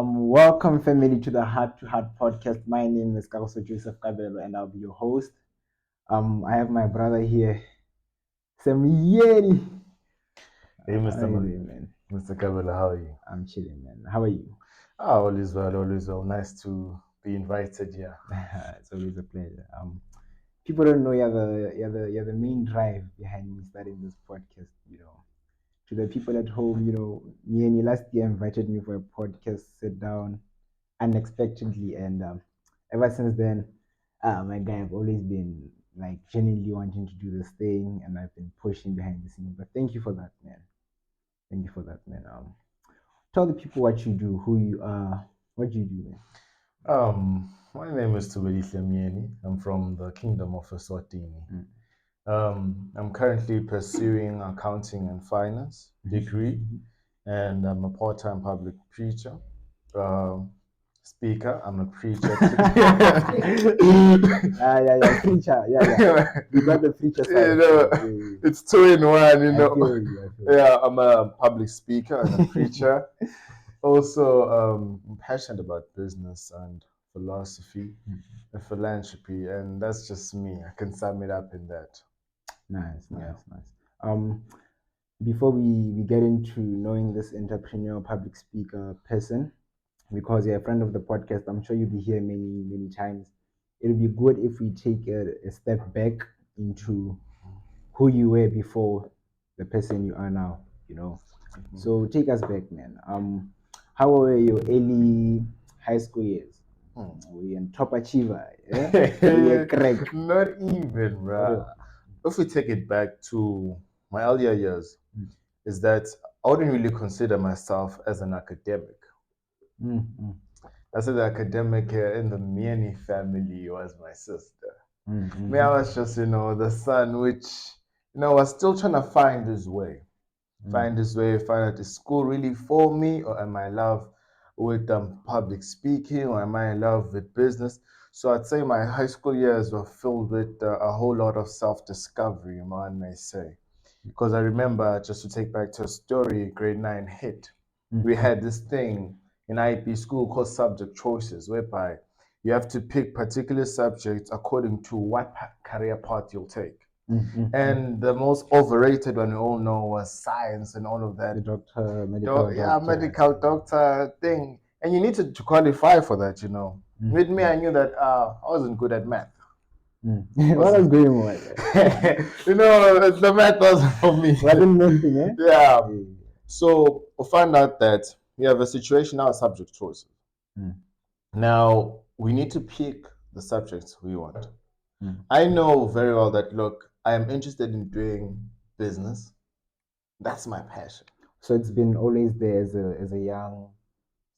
Welcome family to the Heart to Heart podcast. My name is Kagiso Kabelo, and I'll be your host. I have my brother here, Myeni. Hey, How you doing, man? Mr. Kabelo, how are you? I'm chilling, man. How are you? Always well, always well. Nice to be invited here. It's always a pleasure. People don't know you're the main drive behind me starting this podcast. To the people at home, Myeni last year invited me for a podcast sit down unexpectedly, and ever since then, my guy, I've always been like genuinely wanting to do this thing, and I've been pushing behind the scenes. But thank you for that, man. Thank you for that, man. Tell the people what you do, who you are, what you do, man. My name is Thubelihle Myeni. I'm from the Kingdom of Eswatini. I'm currently pursuing accounting and finance degree, and I'm a part-time public preacher. Speaker. I'm a preacher. Preacher. You got the preacher side. It's 2 in 1. I feel you. Yeah, I'm a public speaker and a preacher. Also, I'm passionate about business and philosophy and philanthropy, and that's just me. I can sum it up in that. Nice. Before we get into knowing this entrepreneur, public speaker person, because you're a friend of the podcast, I'm sure you'll be here many times. It'll be good if we take a step back into who you were before the person you are now. So take us back, man. How were your early high school years? Were you a top achiever? Yeah? Were you a crack? Not even, bro. If we take it back to my earlier years, is that I wouldn't really consider myself as an academic. I said the academic in the Myeni family was my sister. Me, I was just, the son, which, was still trying to find his way. Find out is school really for me, or am I in love with public speaking, or am I in love with business? So I'd say my high school years were filled with a whole lot of self-discovery, one may say. Because I remember, just to take back to a story, grade 9 hit. We had this thing in IB school called subject choices, whereby you have to pick particular subjects according to what career path you'll take. And the most overrated one we all know was science and all of that. The medical doctor thing. And you needed to qualify for that, With me, I knew that I wasn't good at math. What was going on? The math wasn't for me. Wasn't nothing, eh? Yeah. So we found out that we have a situation now, subject choices. Now we need to pick the subjects we want. I know very well that, look, I am interested in doing business. That's my passion. So it's been always there as a young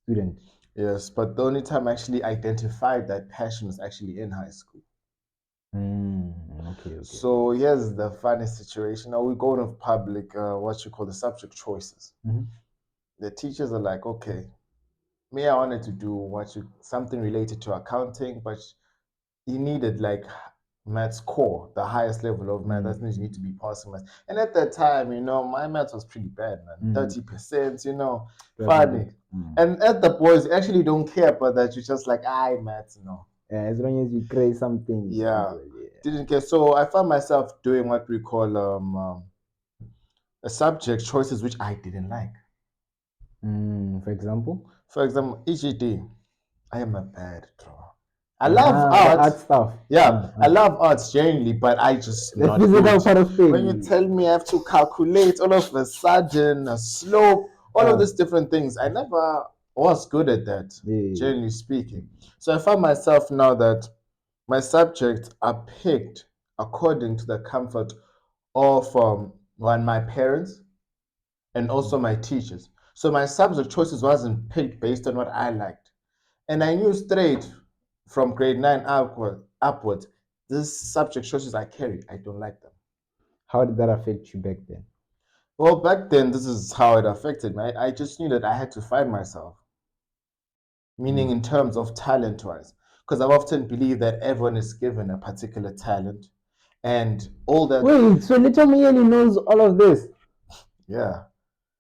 student. Yes, but the only time I actually identified that passion was actually in high school. Okay. So here's the funny situation. Now we go to public, what you call the subject choices. The teachers are like, okay, me, I wanted to do something related to accounting, but you needed like maths core, the highest level of math. That means you need to be passing maths. And at that time, my maths was pretty bad, man. 30%, funny. And at the boys actually don't care about that. You're just like, maths, no. Yeah, as long as you create something. Yeah. Didn't care. So I found myself doing what we call a subject choices which I didn't like. For example, EGD. I am a bad drawer. I love art stuff. Yeah, I love arts generally, but I just the physical part of things. When you tell me I have to calculate all of a sudden a slope, all of these different things, I never was good at that, generally speaking. So I found myself now that my subjects are picked according to the comfort of my parents and also my teachers. So my subject choices wasn't picked based on what I liked, and I knew straight from grade 9 upwards, these subject choices I carry, I don't like them. How did that affect you back then? Well, back then, this is how it affected me. I just knew that I had to find myself. Meaning in terms of talent-wise. Because I've often believed that everyone is given a particular talent. And all that... Wait, so little Myeni knows all of this? Yeah.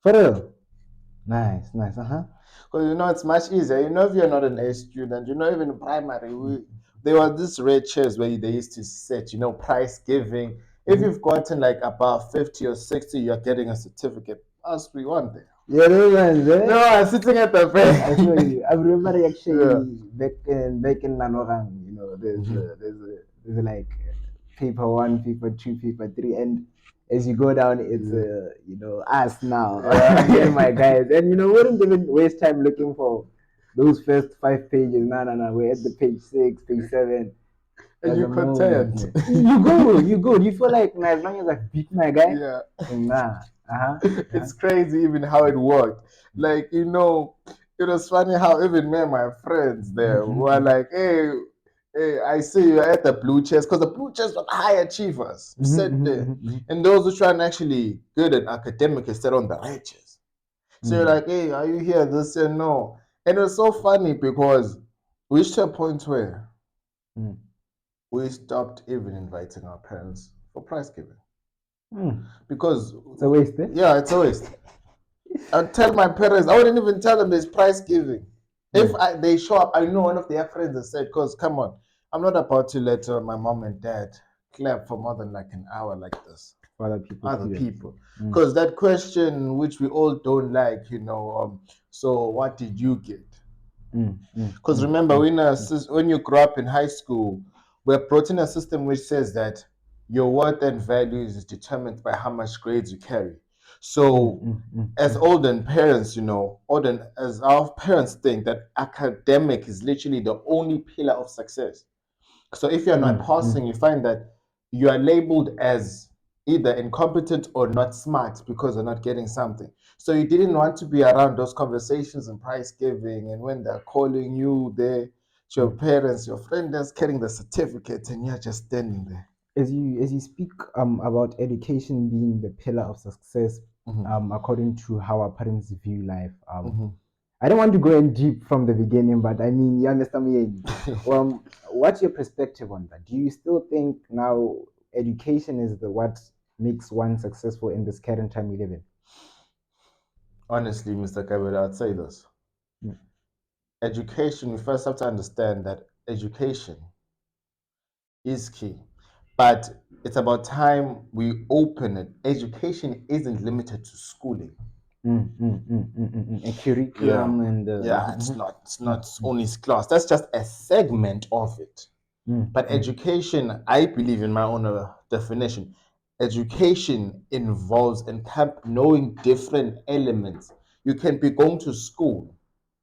For real? Nice. Because it's much easier. If you're not an A student, even in primary, there were these red chairs where they used to set, price giving. If you've gotten like about 50 or 60, you're getting a certificate. Us, we want there. Yeah, those ones, eh? No, I'm sitting at the I back. feel you. I remember actually Yeah. back in Nanorang, there's like paper one, paper two, paper three, and as you go down, it's us now, Yeah. me and my guys, and wouldn't even waste time looking for those first 5 pages. No, we're at the page 6, page 7. And At you're the moment, content. you go. You feel like nah, as long as I beat my guy, Yeah. nah, It's crazy even how it worked. Like, it was funny how even me and my friends there were like, hey, I see you're at the blue chairs, because the blue chairs were the high achievers who sat there. And those who trying actually good at academic sat on the right chairs. So you're like, hey, are you here? This and no. And it was so funny because we reached a point where we stopped even inviting our parents for prize giving. Because It's a waste, eh? yeah, it's a waste. I'd tell my parents, I wouldn't even tell them there's prize giving. If they show up, I know one of their friends has said, because come on, I'm not about to let my mom and dad clap for more than like an hour like this. For other people. Because that question, which we all don't like, so what did you get? Because remember, when you grow up in high school, we're brought in a system which says that your worth and value is determined by how much grades you carry. So, as older parents, as our parents think that academic is literally the only pillar of success. So, if you're not passing, you find that you are labeled as either incompetent or not smart because you're not getting something. So you didn't want to be around those conversations and prize giving, and when they're calling you there, your parents, your friend is carrying the certificate, and you're just standing there. As you speak about education being the pillar of success, according to how our parents view life, I don't want to go in deep from the beginning, but I mean, you understand me. What's your perspective on that? Do you still think now education is the what makes one successful in this current time we live in? Honestly, Mr. Kabelo, I'd say this. Education, we first have to understand that education is key. But it's about time we open it. Education isn't limited to schooling. A curriculum and it's not only class. That's just a segment of it. But education, I believe in my own definition, education involves knowing different elements. You can be going to school,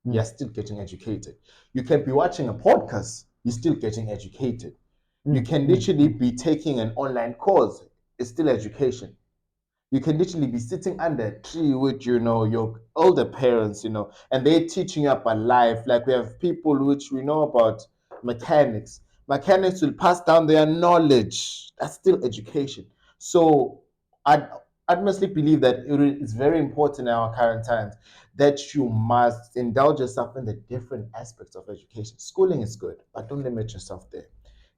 you're still getting educated. You can be watching a podcast, you're still getting educated. You can literally be taking an online course, it's still education. You can literally be sitting under a tree with your older parents, and they're teaching you about life. Like we have people which we know about mechanics will pass down their knowledge. That's still education. So I mostly believe that it is very important in our current times that you must indulge yourself in the different aspects of education. Schooling is good, but don't limit yourself there.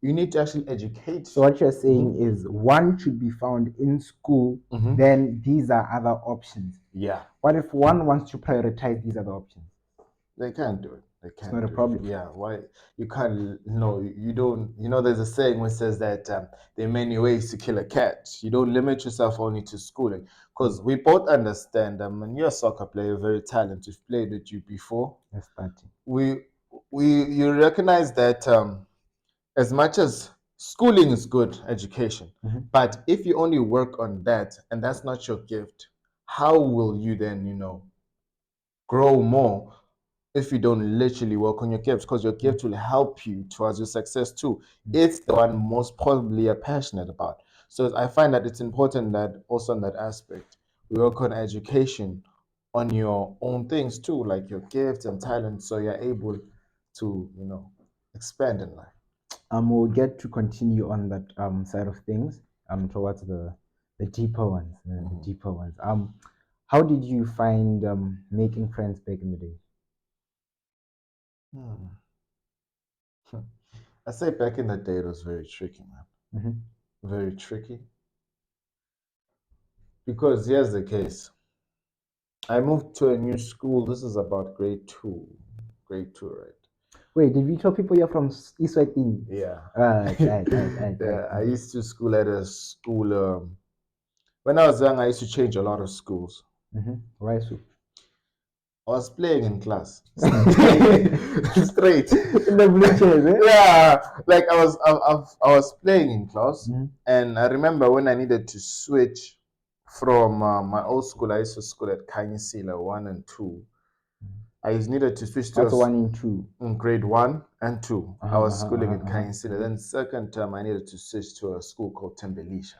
You need to actually educate. So what you're saying is one should be found in school, then these are other options. Yeah. What if one wants to prioritize these other options? They can't do it. They can't. It's not a problem. Yeah. Why? You can't. No, you don't. There's a saying which says that there are many ways to kill a cat. You don't limit yourself only to schooling, because we both understand. And you're a soccer player, very talented. We've played with you before. Let's start. You recognize that as much as schooling is good education, but if you only work on that and that's not your gift, how will you then grow more if you don't literally work on your gifts? Because your gift will help you towards your success too. It's the one most probably you're passionate about. So I find that it's important that also in that aspect we work on education on your own things too, like your gifts and talents, so you're able to expand in life. We'll get to continue on that side of things towards the deeper ones, the deeper ones. How did you find making friends back in the day? I say back in the day it was very tricky, man. Very tricky. Because here's the case. I moved to a new school. This is about grade two. Grade two, right? Wait, did we tell people you're from East Whiting? Yeah. Right. Yeah, I used to school at a school. When I was young, I used to change a lot of schools. Right, so. I was playing in class. Straight. In the blue chairs, eh? Yeah, like I was playing in class, and I remember when I needed to switch from my old school. I used to school at Kagiso 1 and 2. I needed to switch to What's 1 and 2? in grade 1 and 2. I was schooling in Uh-huh. Kagiso. Then second term, I needed to switch to a school called Thubelihle.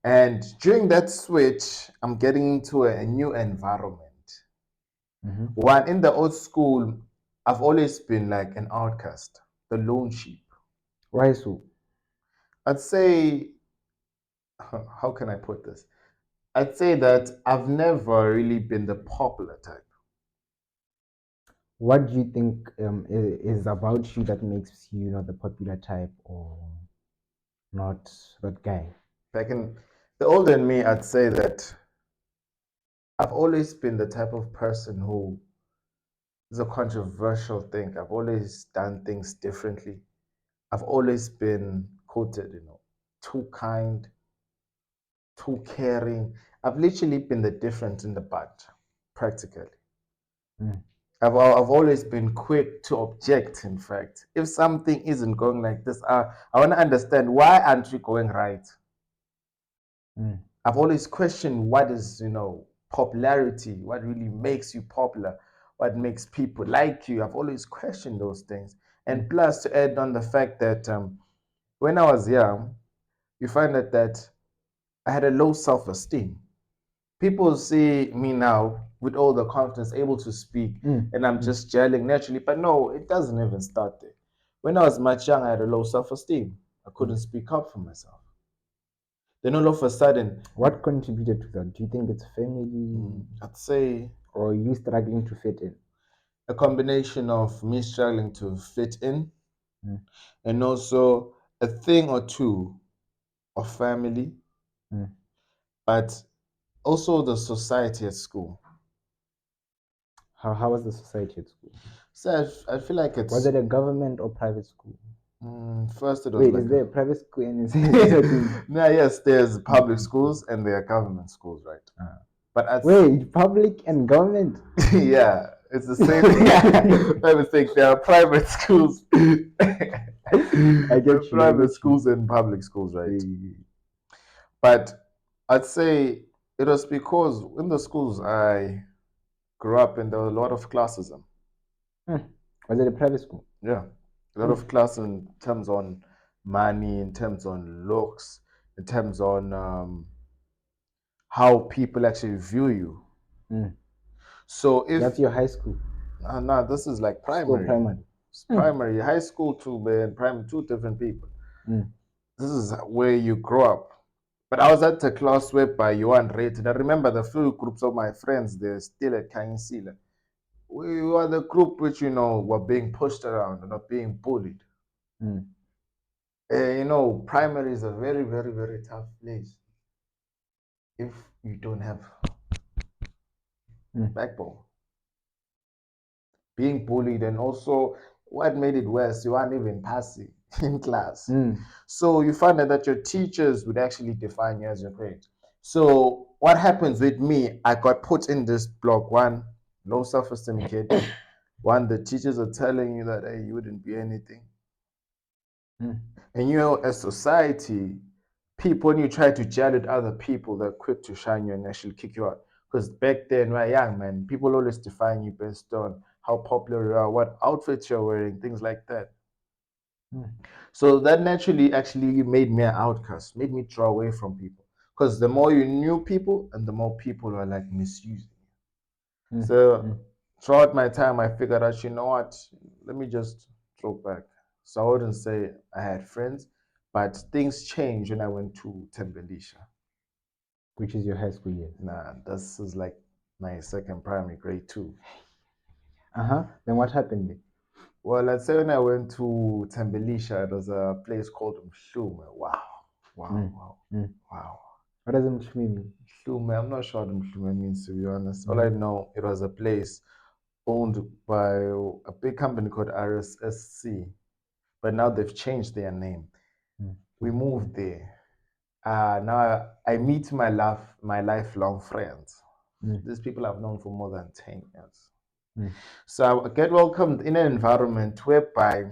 And during that switch, I'm getting into a new environment. One, in the old school, I've always been like an outcast, the lone sheep. Why so? I'd say, how can I put this? I'd say that I've never really been the popular type. What do you think is about you that makes you not the popular type or not that guy? Back in the older in me, I'd say that I've always been the type of person who is a controversial thing. I've always done things differently. I've always been quoted, too kind, too caring. I've literally been the difference in the bunch, practically. I've always been quick to object, in fact. If something isn't going like this, I want to understand why aren't you going right? I've always questioned what is, popularity, what really makes you popular, what makes people like you. I've always questioned those things. And plus, to add on the fact that when I was young, you find that I had a low self-esteem. People see me now with all the confidence, able to speak, and I'm just gelling naturally. But no, it doesn't even start there. When I was much young, I had a low self-esteem. I couldn't speak up for myself. Then all of a sudden, what contributed to that? Do you think it's family? I'd say, or you struggling to fit in? A combination of me struggling to fit in, and also a thing or two of family, but also the society at school. How was the society at school? So I feel like it's. Was it a government or private school? First, it was Wait, like is there a private school and is there no, yes, there's public schools and there are government schools, right? But wait, public and government? Yeah, it's the same thing. I would think there are private schools. I get you. Private schools and public schools, right? But I'd say it was because in the schools I grew up in, there were a lot of classism. Was it a private school? Yeah, a lot of class in terms on money, in terms on looks, in terms on how people actually view you. So if that's your high school. No, this is like primary. Primary. It's primary, high school too, man. Primary, two different people. This is where you grow up. But I was at a class whereby you weren't rated. I remember the few groups of my friends, they're still at Kagiso. We were the group which, were being pushed around and not being bullied. Primary is a very, very, very tough place if you don't have backbone. Being bullied, and also what made it worse, you weren't even passing in class. So you find that your teachers would actually define you as your grade. So what happens with me, I got put in this block. One, low self-esteem kid. One, the teachers are telling you that, hey, you wouldn't be anything. And as society, people, when you try to gel with other people, they're quick to shine you and actually kick you out. Because back then, when you're young, man, people always define you based on how popular you are, what outfits you're wearing, things like that. So that naturally actually made me an outcast, made me draw away from people. Because the more you knew people, and the more people were like misusing you. So throughout my time, I figured out, you know what, let me just throw back. So I wouldn't say I had friends, but things changed when I went to Thubelihle. Which is your high school year? Nah, this is like my second primary, grade 2. Then what happened there? Well, let's say when I went to Thubelihle, it was a place called Mhlume. Wow. What does Mhlume mean? Mhlume, I'm not sure what Mhlume means, to be honest. All I know, it was a place owned by a big company called RSSC, but now they've changed their name. We moved there. Now I meet my lifelong friends. These people I've known for more than 10 years. So I get welcomed in an environment whereby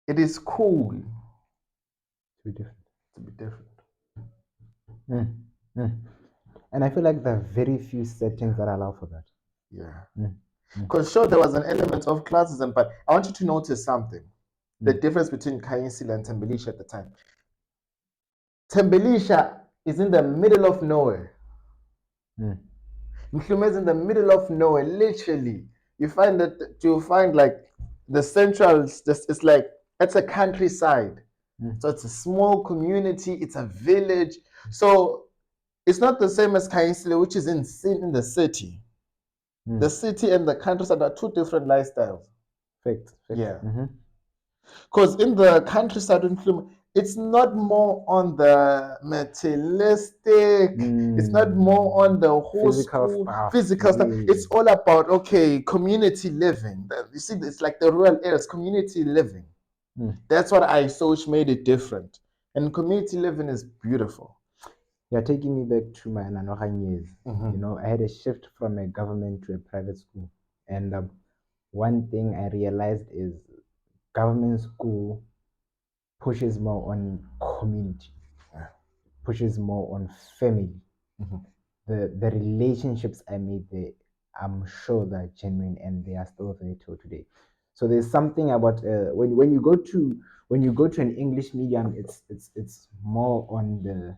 it is cool To be different. to be different. And I feel like there are very few settings that allow for that. Yeah. Because sure, there was an element of classism, but I want you to notice something. The difference between Kagiso and Thubelihle at the time. Thubelihle is in the middle of nowhere. Mhlume is in the middle of nowhere, literally. You find like the central, it's like, it's a countryside. So it's a small community, it's a village. So it's not the same as Kagiso, which is in the city. The city and the countryside are two different lifestyles. Fact. Yeah. Because in the countryside in Mhlume, it's not more on the materialistic, it's not more on the whole physical stuff. It's all about, okay, community living. You see, it's like the rural areas, community living. That's what I saw, which made it different. And community living is beautiful. You're taking me back to my Nanohang years. You know, I had a shift from a government to a private school. And one thing I realized is government school pushes more on community, pushes more on family. The relationships I made there, I'm sure they're genuine and they are still there till today. So there's something about when you go to an English medium, it's more on the,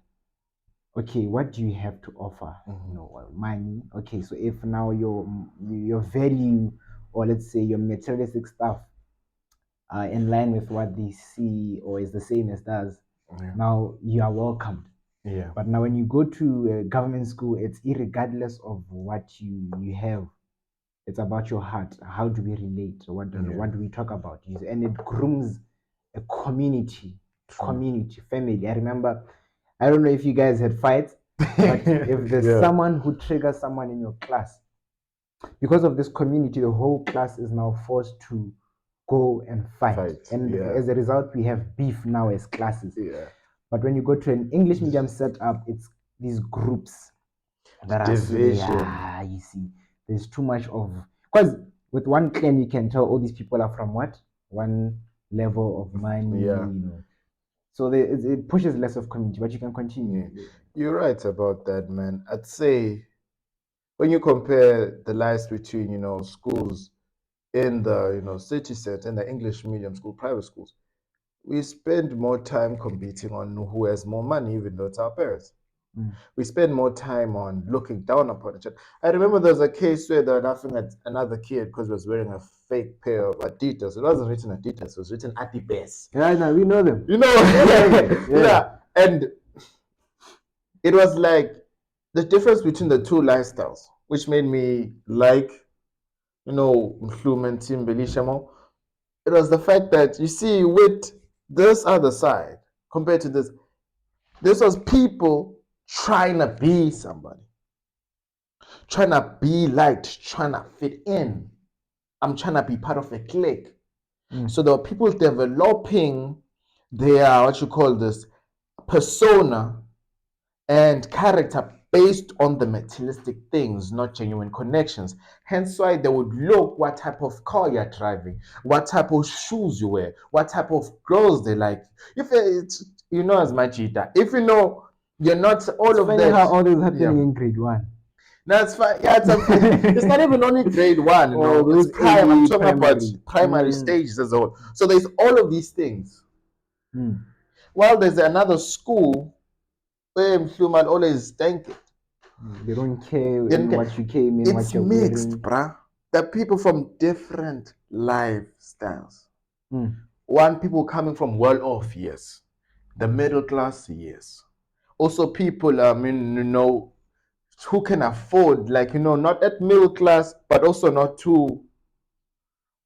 okay, what do you have to offer? You know, money. Okay, so if now your value, or let's say your materialistic stuff, are in line with what they see or is the same as theirs, now you are welcomed. Yeah. But now when you go to a government school, it's irregardless of what you have. It's about your heart. How do we relate? What do we talk about? And it grooms a community, family. I remember, I don't know if you guys had fights, but if there's someone who triggers someone in your class, because of this community, the whole class is now forced to go and fight. And as a result, we have beef now as classes. But when you go to an English medium setup, it's these groups that are division. You see, there's too much of, because with one clan you can tell all these people are from what, one level of money. You know, so it pushes less of community. But you can continue. You're right about that, man. I'd say when you compare the lives between schools in the city center and the English medium school, private schools, we spend more time competing on who has more money, even though it's our parents. We spend more time on looking down upon each other. I remember there was a case where they were laughing at another kid because he was wearing a fake pair of Adidas. It wasn't written Adidas, it was written Adibes. Yeah, no, we know them. You know, yeah. And it was like the difference between the two lifestyles, which made me like, Mhlume and Thubelihle more. It was the fact that, you see, with this other side compared to this was people trying to be somebody, trying to be liked, trying to fit in. I'm trying to be part of a clique. So there were people developing their, what you call this, persona and character based on the materialistic things, not genuine connections. Hence why they would look what type of car you're driving, what type of shoes you wear, what type of girls they like. If it's, as my cheetah, if you're not all of that. How all this is happening in grade 1. That's fine. Yeah, it's not even only grade 1. It's prime. I'm talking about primary stages as a whole. So there's all of these things. While there's another school where Mhlume always thank it. They don't care what you came in, what you're wearing. It's mixed, bruh. There are people from different lifestyles. One, people coming from well off, yes. The middle class, yes. Also people, who can afford, not at middle class, but also not too.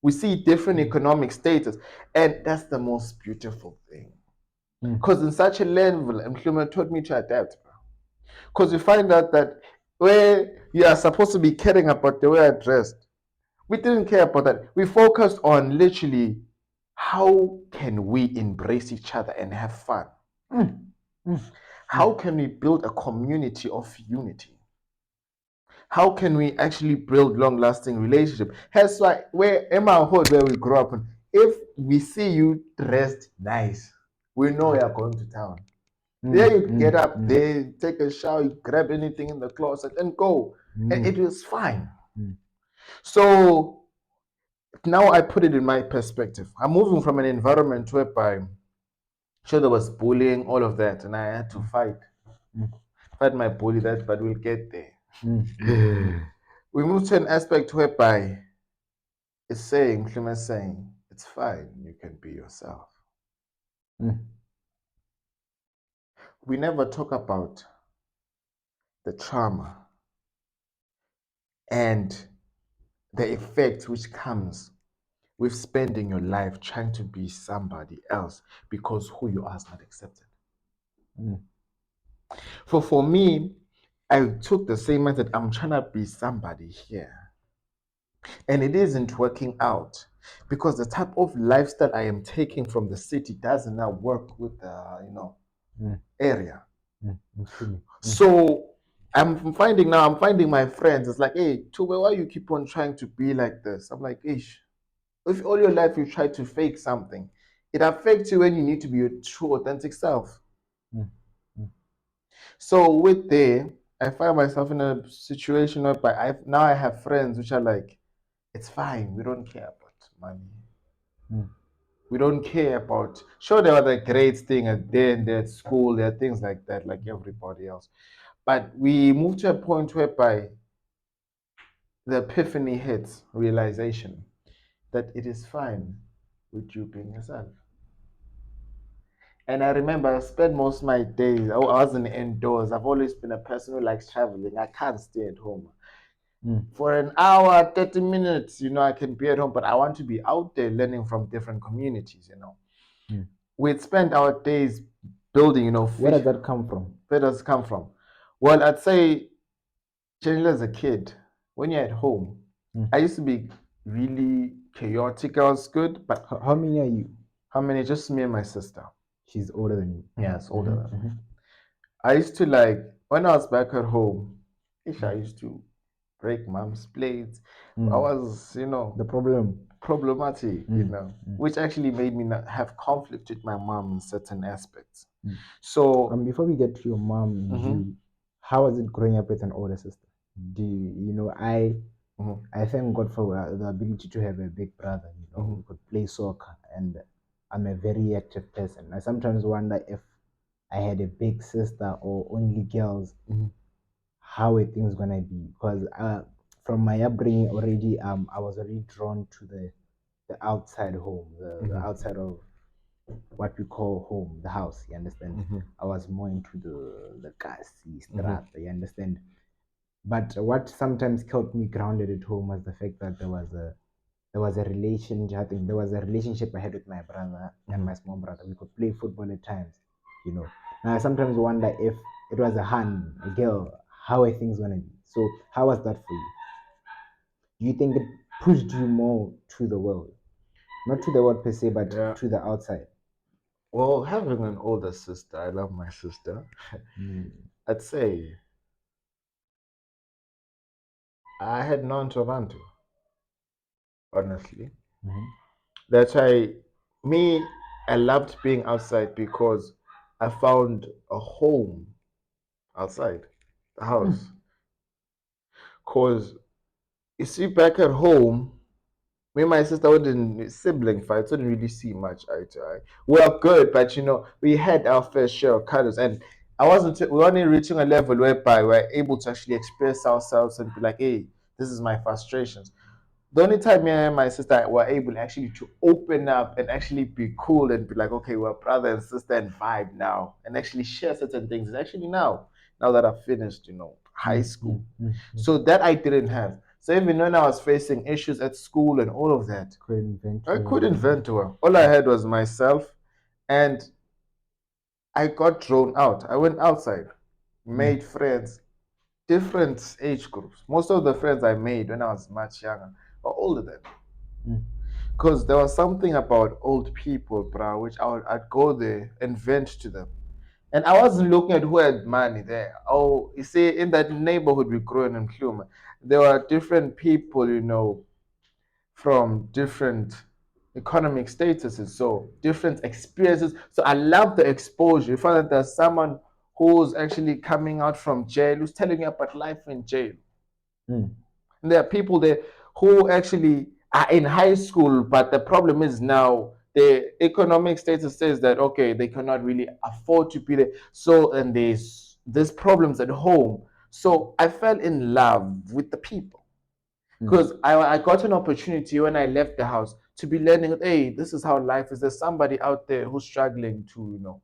We see different economic status, and that's the most beautiful thing. Because in such a level, Mhlume taught me to adapt. Because you find out that where you are supposed to be caring about the way I dressed, we didn't care about that. We focused on literally how can we embrace each other and have fun? How can we build a community of unity? How can we actually build long-lasting relationship? That's why where in my hood where we grew up, if we see you dressed nice, we know you are going to town. There you get up, they take a shower, you grab anything in the closet and go. And it was fine. So now I put it in my perspective. I'm moving from an environment whereby sure there was bullying, all of that, and I had to fight my bully that, but we'll get there. We moved to an aspect whereby it's saying, Clement saying, it's fine, you can be yourself. We never talk about the trauma and the effect which comes with spending your life trying to be somebody else because who you are is not accepted. For me, I took the same method. I'm trying to be somebody here. And it isn't working out because the type of lifestyle I am taking from the city doesn't now work with the area. So I'm finding my friends. It's like, hey, Tube, why you keep on trying to be like this? I'm like, ish. If all your life you try to fake something, it affects you when you need to be your true, authentic self. So with there, I find myself in a situation where I have friends which are like, it's fine, we don't care about money. We don't care about, sure, there was a great thing at there and there at school, there are things like that, like everybody else. But we moved to a point whereby the epiphany hits, realization that it is fine with you being yourself. And I remember I spent most of my days, I wasn't indoors. I've always been a person who likes traveling. I can't stay at home. For an hour, 30 minutes, I can be at home, but I want to be out there learning from different communities. We'd spend our days building, Where does that come from? Where does it come from? Well, I'd say, generally as a kid, when you're at home, I used to be really chaotic. I was good, but how many are you? How many? Just me and my sister. She's older than you. Yes, older than me. I used to when I was back at home, I used to break mom's plates. I was, the problematic, which actually made me not have conflict with my mom in certain aspects. So before we get to your mom and you, how was it growing up with an older sister? I thank God for the ability to have a big brother. We could play soccer, and I'm a very active person. I sometimes wonder if I had a big sister or only girls, how are things gonna be? Because from my upbringing already, I was already drawn to the outside home, the outside of what we call home, the house. You understand? I was more into the kasi strata. You understand? But what sometimes kept me grounded at home was the fact that there was a relationship. I think there was a relationship I had with my brother and my small brother. We could play football at times. Now I sometimes wonder if it was a girl, how are things gonna be? So how was that for you? Do you think it pushed you more to the world? Not to the world per se, but to the outside. Well, having an older sister, I love my sister. I'd say I had none to run to, honestly. That's why I loved being outside because I found a home outside the house. Because you see, back at home, me and my sister wouldn't sibling fights, wouldn't really see much eye to eye. We were good, but we had our fair share of colors, and we weren't reaching a level whereby we're able to actually express ourselves and be like, hey, this is my frustrations. The only time me and my sister were able actually to open up and actually be cool and be like, okay, we're brother and sister and vibe now, and actually share certain things is actually now that I've finished, high school. So that I didn't have. So even when I was facing issues at school and all of that, I couldn't vent to her. All I had was myself, and I got drawn out. I went outside, made friends, different age groups. Most of the friends I made when I was much younger were older than me. Because there was something about old people, bro, which I'd go there and vent to them. And I wasn't looking at who had money there. Oh, you see, in that neighborhood we grew in Kluma, there were different people, from different economic statuses, so different experiences. So I love the exposure. You find that there's someone who's actually coming out from jail who's telling you about life in jail. And there are people there who actually are in high school, but the problem is now the economic status says that okay, they cannot really afford to be there. So and there's problems at home. So I fell in love with the people because I got an opportunity when I left the house to be learning. Hey, this is how life is. There's somebody out there who's struggling to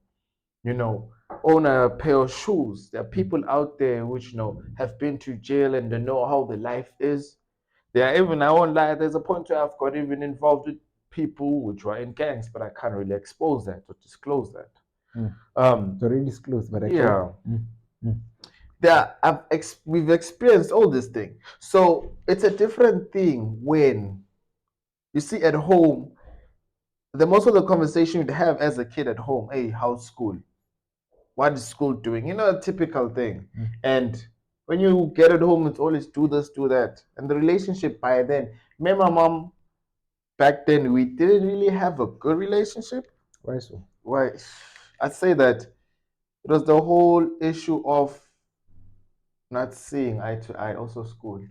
own a pair of shoes. There are people out there which have been to jail and they know how the life is. There are even, I won't lie, there's a point where I've got even involved with people which were in gangs, but I can't really expose that or disclose that. It's already disclosed, but yeah. We've experienced all this thing. So it's a different thing when you see at home, the most of the conversation you'd have as a kid at home, hey, how's school? What is school doing? A typical thing. And when you get at home, it's always do this, do that. And the relationship by then, me and my mom, back then, we didn't really have a good relationship. Why so? Why? I'd say that it was the whole issue of not seeing eye to eye, also school.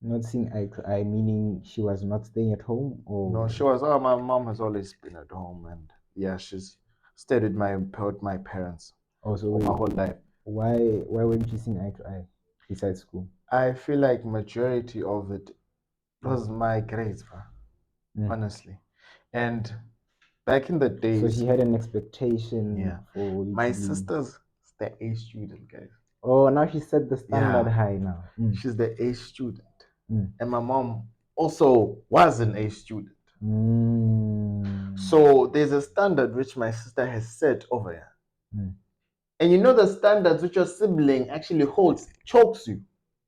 Not seeing eye to eye, meaning she was not staying at home, or no, she was. Oh, my mom has always been at home, and yeah, she's stayed with my parents also my whole life. Why weren't you seeing eye to eye besides school? I feel like majority of it was my grades, honestly, and back in the days. So she had an expectation. Yeah. For you. My sister's the A student, guys. Oh, now she set the standard high now. She's the A student. And my mom also was an A student. So there's a standard which my sister has set over here. And the standards which your sibling actually holds chokes you.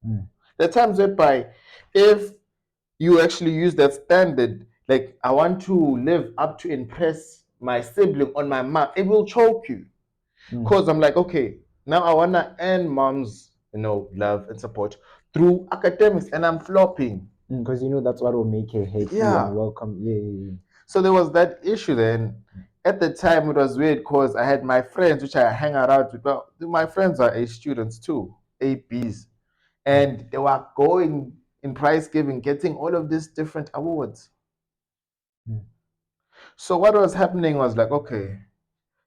There are times whereby if you actually use that standard, like I want to live up to impress my sibling on my mom, it will choke you. Because I'm like, okay, now I want to earn mom's love and support through academics, and I'm flopping. Because that's what will make her happy and welcome. Yeah. So there was that issue then. At the time, it was weird because I had my friends, which I hang around with. Well, my friends are A students too, ABs. And they were going in prize giving, getting all of these different awards. So what was happening was like, okay,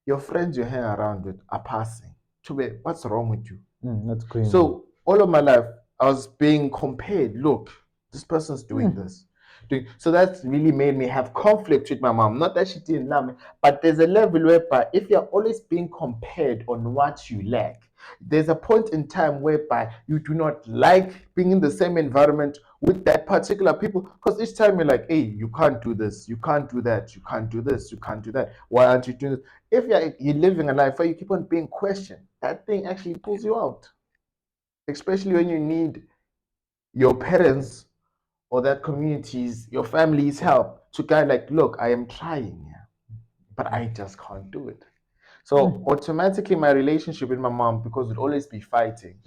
your friends you hang around with are passing. Tube, what's wrong with you? That's crazy. So all of my life, I was being compared. Look, this person's doing this. So that really made me have conflict with my mom. Not that she didn't love me, but there's a level whereby if you're always being compared on what you lack, there's a point in time whereby you do not like being in the same environment with that particular people, because each time you're like, hey, you can't do this, you can't do that, you can't do this, you can't do that. Why aren't you doing this? If you're living a life where you keep on being questioned, that thing actually pulls you out, especially when you need your parents or that community's, your family's help to kind of like, look, I am trying, but I just can't do it. So automatically my relationship with my mom, because we'd always be fighting.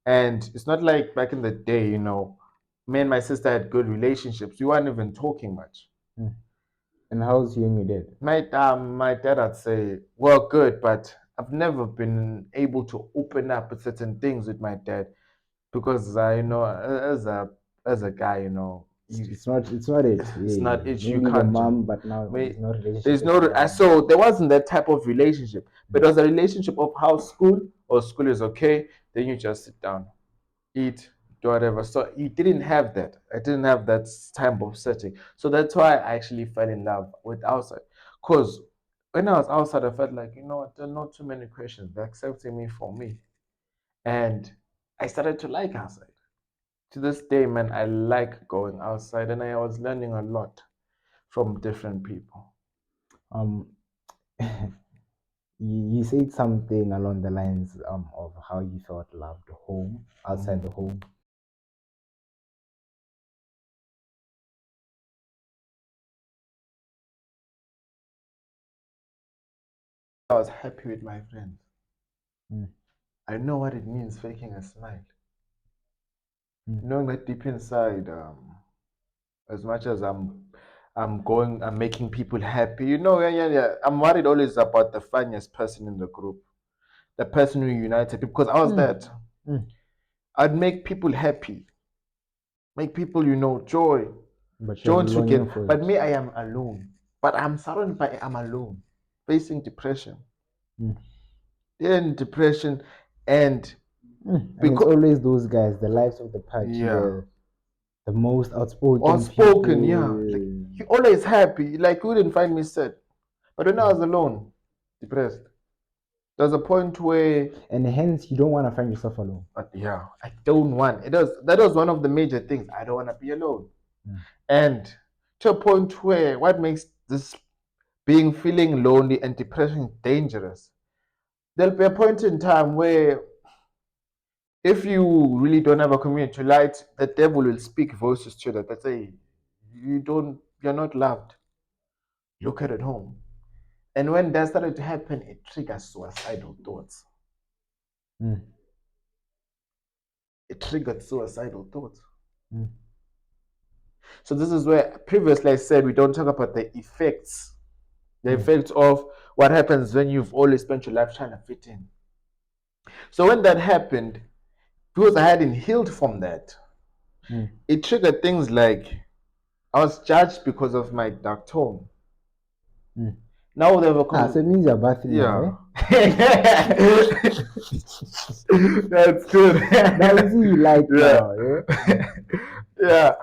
And it's not like back in the day, me and my sister had good relationships. We weren't even talking much. And how's you and your dad? My dad, I'd say, well, good, but I've never been able to open up with certain things with my dad because as a guy, it's not it. It's not it. Maybe You can't. The mom, but now there's no relationship. There's no. So there wasn't that type of relationship, but it was a relationship of how school is okay. Then you just sit down, eat, do whatever. So you didn't have that. I didn't have that type of setting. So that's why I actually fell in love with outside. Because when I was outside, I felt like, there are not too many questions. They're accepting me for me. And I started to like outside. To this day, man, I like going outside, and I was learning a lot from different people. you said something along the lines of how you felt loved home, outside the home. I was happy with my friends. I know what it means faking a smile. Knowing that deep inside, as much as I'm making people happy. Yeah. I'm worried always about the funniest person in the group, the person who united people, because I was that. I'd make people happy, make people, joy, But you're join longing together. for But it. me, I am alone. But I'm surrounded by, I'm alone, facing depression. Then depression, and And it's because always those guys, the lives of the party, yeah, the most outspoken outspoken, yeah, like people. he always happy. Like you wouldn't find me sad. But when I was alone, depressed, there's a point where, And hence, you don't want to find yourself alone. yeah, I don't want it. That was one of the major things. I don't want to be alone. And to a point where what makes this feeling lonely and depression dangerous, there'll be a point in time where if you really don't have a community light, the devil will speak voices to you that say, you're not loved. Look at home. And when that started to happen, it triggers suicidal thoughts. It triggered suicidal thoughts. So this is where previously I said we don't talk about the effects. The effects of what happens when you've always spent your life trying to fit in. So when that happened, because I hadn't healed from that, it triggered things like I was judged because of my dark tone. Now they have a so it means you're bathing now, That's good. Now we see you like now, Yeah.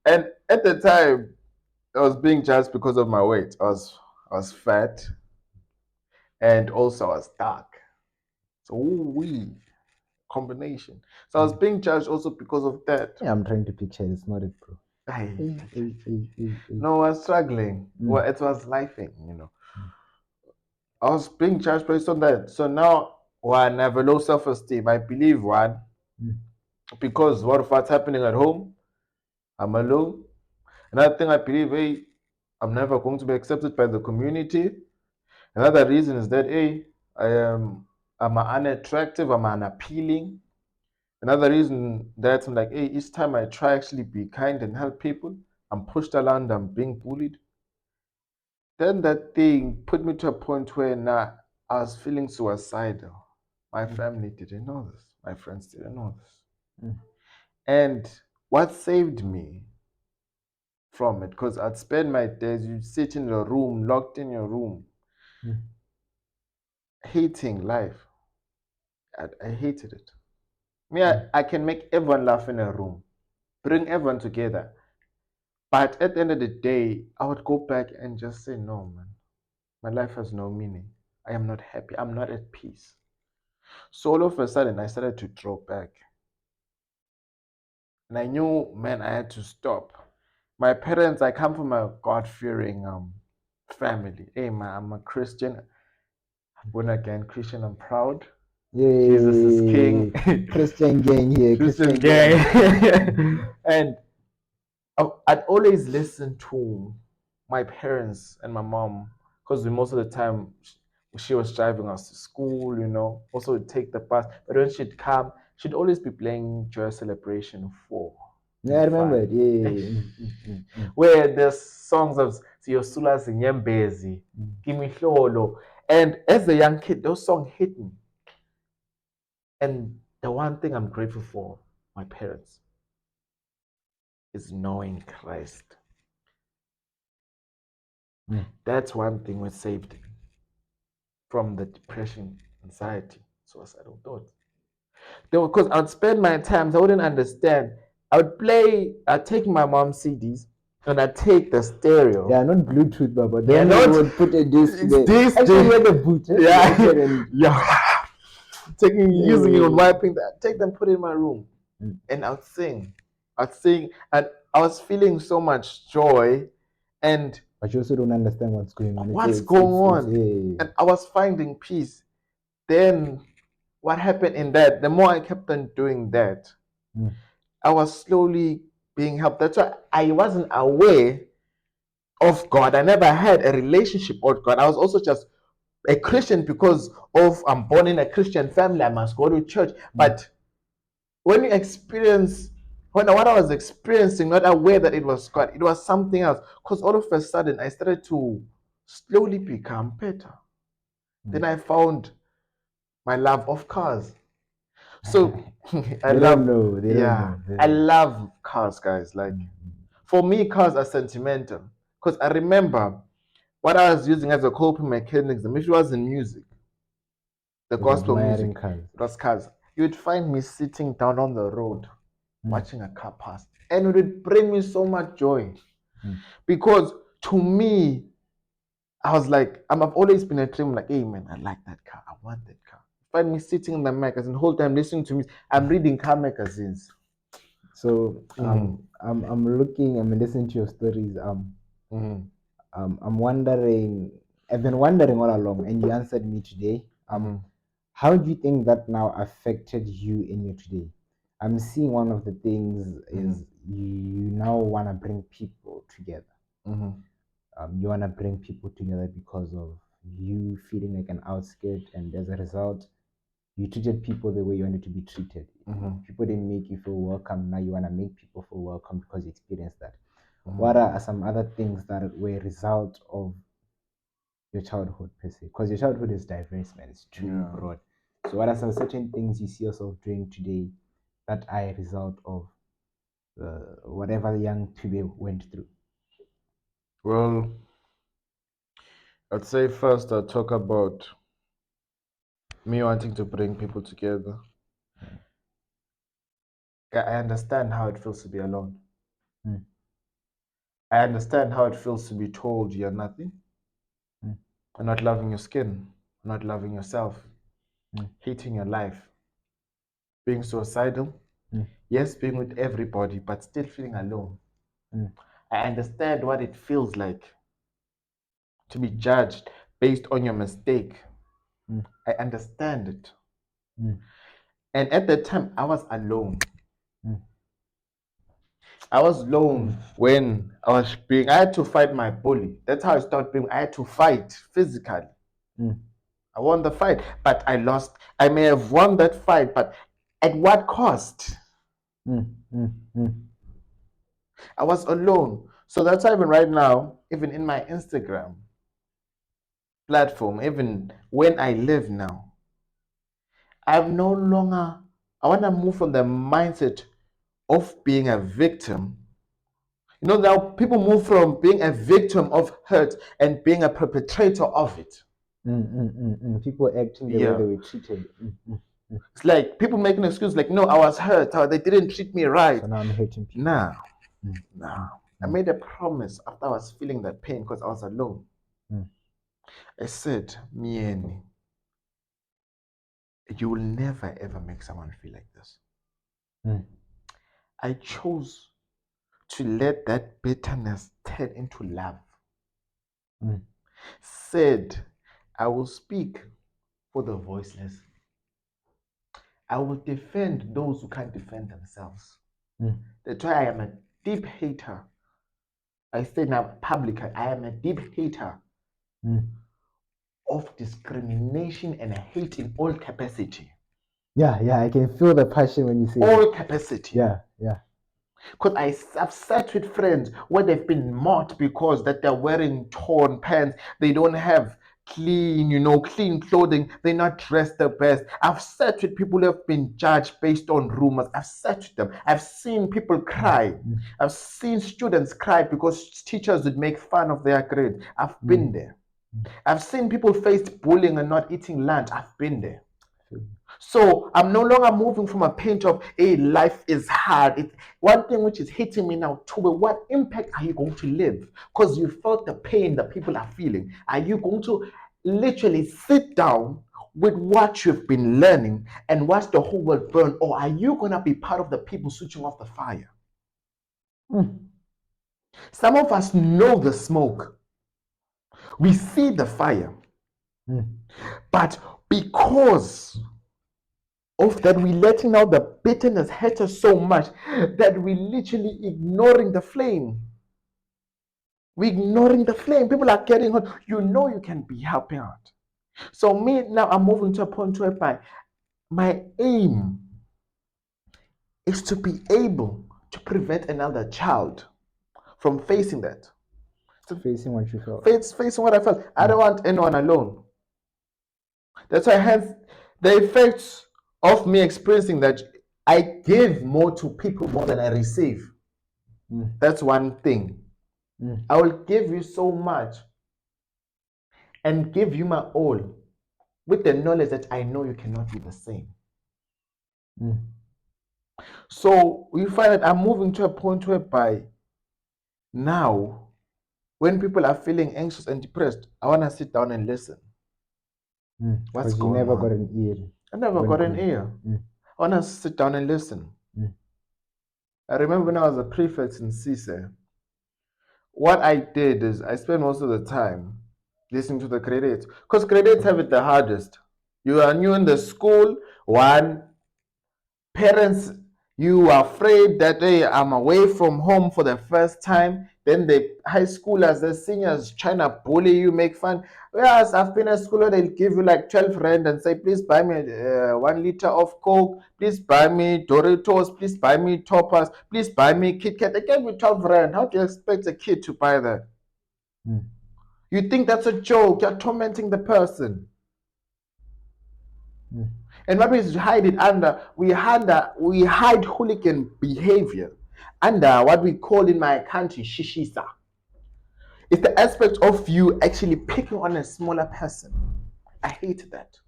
And at the time, I was being judged because of my weight. I was fat, and also I was dark. So we combination. So I was being judged also because of that. Yeah, I'm trying to picture it. It's not it, bro. No, I was struggling. Well, it was lifing. I was being judged based on that. So now, when I have a low self-esteem, I believe because what of what's happening at home, I'm alone. Another thing I believe, hey, I'm never going to be accepted by the community. Another reason is that, hey, I'm unattractive, I'm unappealing. Another reason that I'm like, hey, each time I try actually be kind and help people, I'm pushed around, I'm being bullied. Then that thing put me to a point where now I was feeling suicidal. My family didn't know this. My friends didn't know this. And what saved me from it, because I'd spend my days, you sit in your room, locked in your room, hating life. I hated it. I can make everyone laugh in a room, bring everyone together. But at the end of the day, I would go back and just say, no, man, my life has no meaning. I am not happy. I'm not at peace. So all of a sudden, I started to draw back. And I knew, man, I had to stop. My parents, I come from a God-fearing family. Hey, man, I'm a Christian. Born again Christian, I'm proud. Yay. Jesus is king. Christian gang here. Christian gang. And I'd always listen to my parents and my mom, because most of the time she was driving us to school, also would take the bus. But when she'd come, she'd always be playing Joy Celebration 4. Yeah, I remember it. Yeah. Where there's songs of Siyosula Zinyembezi, Gimihlolo. And as a young kid, those songs hit me. And the one thing I'm grateful for, my parents, is knowing Christ. That's one thing that saved me from the depression, anxiety, suicidal thoughts. Because I'd spend my times, I wouldn't understand. I'd take my mom's CDs and I'd take the stereo. Yeah, not Bluetooth, but then you would put a disc there. Actually, you had a boot. Yeah. Using it and wiping that. Take them, put it in my room. And I'd sing. And I was feeling so much joy. And But you also don't understand what's going on. What's going on? And I was finding peace. Then what happened in that? The more I kept on doing that, I was slowly being helped. That's why I wasn't aware of God. I never had a relationship with God. I was also just a Christian because of I'm born in a Christian family. I must go to church. But when you experience, what I was experiencing, not aware that it was God, it was something else. Because all of a sudden, I started to slowly become better. Then I found my love of cars. So I love cars, guys. Like for me, cars are sentimental because I remember what I was using as a coping mechanism, which was in music, the gospel music. It was cars. You'd find me sitting down on the road, watching a car pass, and it would bring me so much joy because to me, I was like, I've always been a dream, like, hey man, I like that car, I want that car. Find me sitting in the magazine the whole time listening to music. I'm reading car magazines. So I'm listening to your stories. I'm wondering. I've been wondering all along, and you answered me today. How do you think that now affected you in your today? I'm seeing one of the things is you now want to bring people together. You want to bring people together because of you feeling like an outskirt, and as a result, you treated people the way you wanted to be treated. People didn't make you feel welcome. Now you want to make people feel welcome because you experienced that. What are some other things that were a result of your childhood per se? Because your childhood is diverse, man. It's too broad. So what are some certain things you see yourself doing today that are a result of whatever young Thube went through? Well, I'd say first I'll talk about me wanting to bring people together. I understand how it feels to be alone. I understand how it feels to be told you're nothing. You're not loving your skin, not loving yourself, hating your life, being suicidal. Yes, being with everybody, but still feeling alone. I understand what it feels like to be judged based on your mistake. I understand it. And at that time, I was alone. I was alone when I had to fight my bully. That's how I started being. I had to fight physically. I won the fight, but I lost. I may have won that fight, but at what cost? I was alone. So that's why even right now, even in my Instagram platform, even when I live now, I want to move from the mindset of being a victim. You know, now people move from being a victim of hurt and being a perpetrator of it. People acting the way they were treated. It's like people making an excuse like, no, I was hurt. They didn't treat me right. So now I'm hurting people. Nah. I made a promise after I was feeling that pain because I was alone. I said, Myeni, you will never ever make someone feel like this. I chose to let that bitterness turn into love. Said, I will speak for the voiceless. I will defend those who can't defend themselves. That's why I am a deep hater. I say now publicly, I am a deep hater of discrimination and hate in all capacity. Yeah, I can feel the passion when you say all capacity. Yeah. Because I've sat with friends where they've been mocked because that they're wearing torn pants, they don't have clean clothing, they're not dressed the best. I've sat with people who have been judged based on rumors. I've sat with them. I've seen people cry. I've seen students cry because teachers would make fun of their grade. I've been there. I've seen people face bullying and not eating lunch. I've been there. So I'm no longer moving from a point of, hey, life is hard. It's one thing which is hitting me now, to what impact are you going to live? Because you felt the pain that people are feeling. Are you going to literally sit down with what you've been learning and watch the whole world burn? Or are you going to be part of the people switching off the fire? Some of us know the smoke. We see the fire. But because of that, we letting out the bitterness hurt us so much that we literally ignoring the flame. We ignoring the flame. People are getting hot. You know you can be helping out. So me now, I'm moving to a point whereby my aim is to be able to prevent another child from facing that. Facing what you felt. Facing what I felt. I don't want anyone alone. That's why hence the effects of me experiencing that I give more to people more than I receive. That's one thing. I will give you so much and give you my all with the knowledge that I know you cannot be the same. So you find that I'm moving to a point whereby now, when people are feeling anxious and depressed, I want to sit down and listen. What's going on? Never got an ear. I never got an ear. I want to sit down and listen. I remember when I was a prefect in CISE, what I did is I spent most of the time listening to the credits, because credits have it the hardest. You are new in the school, parents, you are afraid that hey, I'm away from home for the first time. Then the high schoolers, the seniors trying to bully you, make fun. Whereas I've been a schooler, they'll give you like 12 rand and say, please buy me 1 liter of Coke, please buy me Doritos, please buy me Toppers, please buy me Kit Kat. They gave me 12 rand. How do you expect a kid to buy that? You think that's a joke? You're tormenting the person. And what we hide it under, we hide hooligan behavior under what we call in my country shishisa. It's the aspect of you actually picking on a smaller person. I hate that.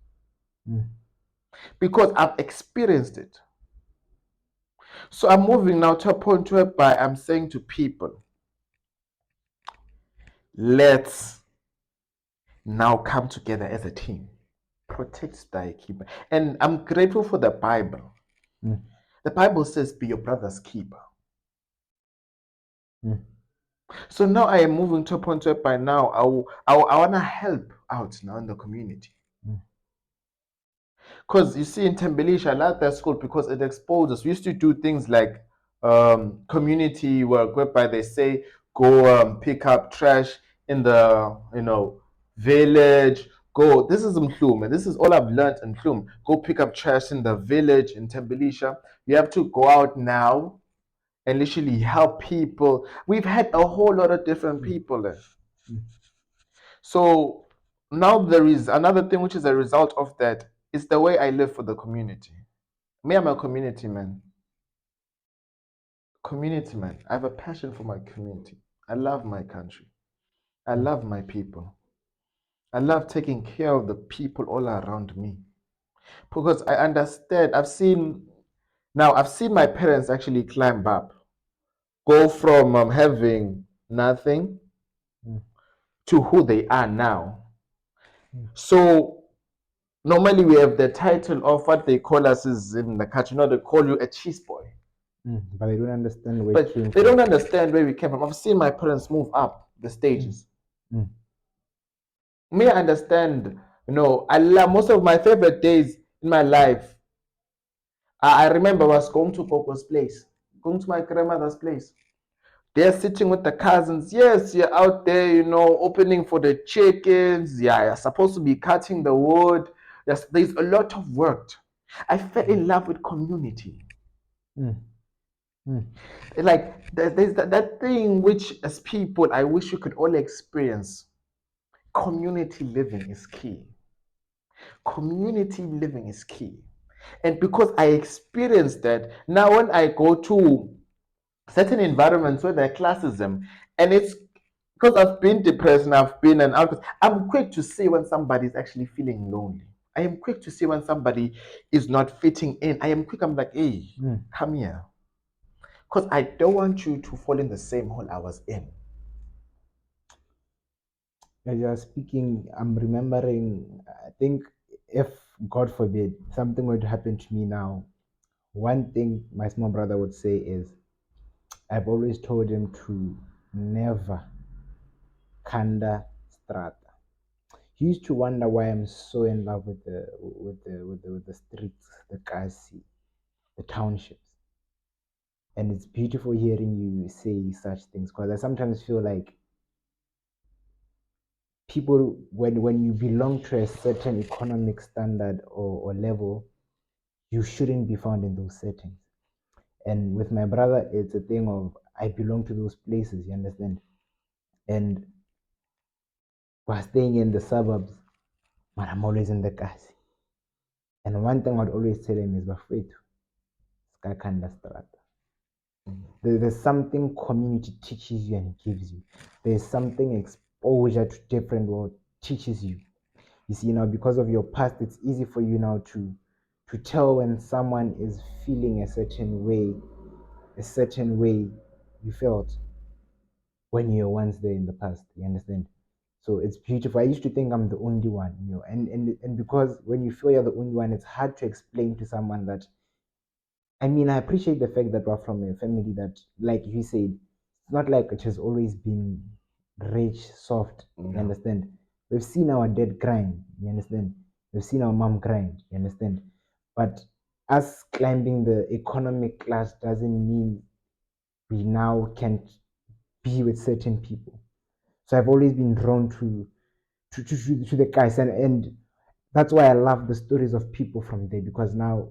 Because I've experienced it. So I'm moving now to a point whereby I'm saying to people, let's now come together as a team. Protect thy keeper. And I'm grateful for the Bible. The Bible says, be your brother's keeper. So now I am moving to a point where by now I want to help out now in the community. Because you see, in Thubelihle, I like that school because it exposes. We used to do things like community work, whereby they say go pick up trash in the village. Go. This is Mhlume. This is all I've learned in Mhlume. Go pick up trash in the village in Thubelihle. You have to go out now and literally help people. We've had a whole lot of different people there. So now there is another thing which is a result of that. It's the way I live for the community. Me, I'm a community man. Community man. I have a passion for my community. I love my country. I love my people. I love taking care of the people all around me. Because I understand, I've seen my parents actually climb up, go from having nothing to who they are now. So normally we have the title of what they call us is in the country, they call you a cheese boy. But they don't understand where But they don't understand where we came from. I've seen my parents move up the stages. Me, I understand, I love most of my favorite days in my life. I remember I was going to Gogo's place, going to my grandmother's place. They're sitting with the cousins. Yes, you're out there, opening for the chickens. Yeah, you're supposed to be cutting the wood. There's a lot of work. I fell in love with community. Like there's that thing which, as people, I wish we could all experience. Community living is key. Community living is key. And because I experienced that, now when I go to certain environments where there are classism, and it's because I've been depressed and I've been an outcast, I'm quick to see when somebody is actually feeling lonely. I am quick to see when somebody is not fitting in. I'm like, hey, come here. Because I don't want you to fall in the same hole I was in. As you are speaking, I'm remembering, I think if, God forbid, something were to happen to me now, one thing my small brother would say is, I've always told him to never strata. He used to wonder why I'm so in love with the streets, the kasi, the townships. And it's beautiful hearing you say such things, because I sometimes feel like people, when you belong to a certain economic standard or level, you shouldn't be found in those settings. And with my brother, it's a thing of I belong to those places, you understand? And we're staying in the suburbs, but I'm always in the kasi. And one thing I'd always tell him is, Bafwetu, skakanda strata. There's something community teaches you and gives you. There's something exposure to different world teaches you. You see, now because of your past, it's easy for you now to tell when someone is feeling a certain way you felt when you were once there in the past. You understand? So it's beautiful. I used to think I'm the only one, and because when you feel you're the only one, it's hard to explain to someone that. I mean, I appreciate the fact that we're from a family that, like you said, it's not like it has always been rich, soft. You understand? We've seen our dad grind. You understand? We've seen our mom grind. You understand? But us climbing the economic class doesn't mean we now can't be with certain people. So I've always been drawn to the guys, and that's why I love the stories of people from there, because now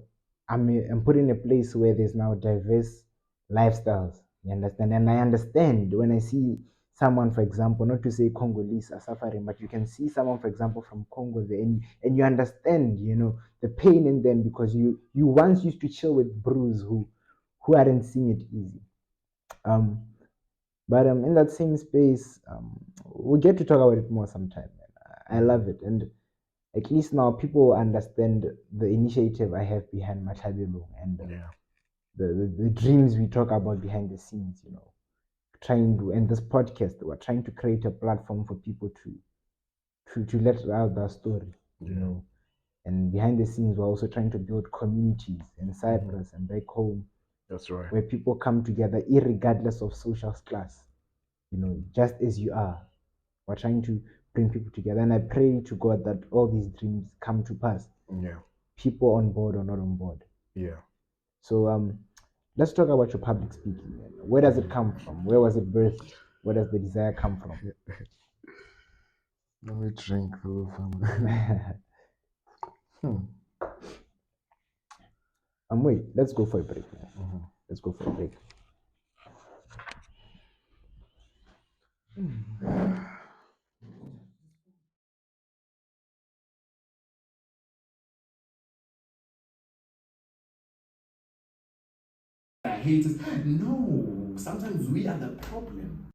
I'm put in a place where there's now diverse lifestyles. You understand? And I understand when I see someone, for example, not to say Congolese are suffering, but you can see someone, for example, from Congo there, and you understand, the pain in them, because you once used to chill with Bruce who aren't seeing it easy. Um, but in that same space, we get to talk about it more sometime. Man. I love it, and at least now people understand the initiative I have behind Kabelo, and the dreams we talk about behind the scenes. Trying to, and this podcast, we're trying to create a platform for people to let out their story. And behind the scenes, we're also trying to build communities in Cyprus and back home. That's right. Where people come together, irregardless of social class. Just as you are. We're trying to bring people together, and I pray to God that all these dreams come to pass. Yeah. People on board or not on board. Yeah. So let's talk about your public speaking. Where does it come from? Where was it birthed? Where does the desire come from? Let me drink. Wait, let's go for a break. Let's go for a break. Haters. No, sometimes we are the problem.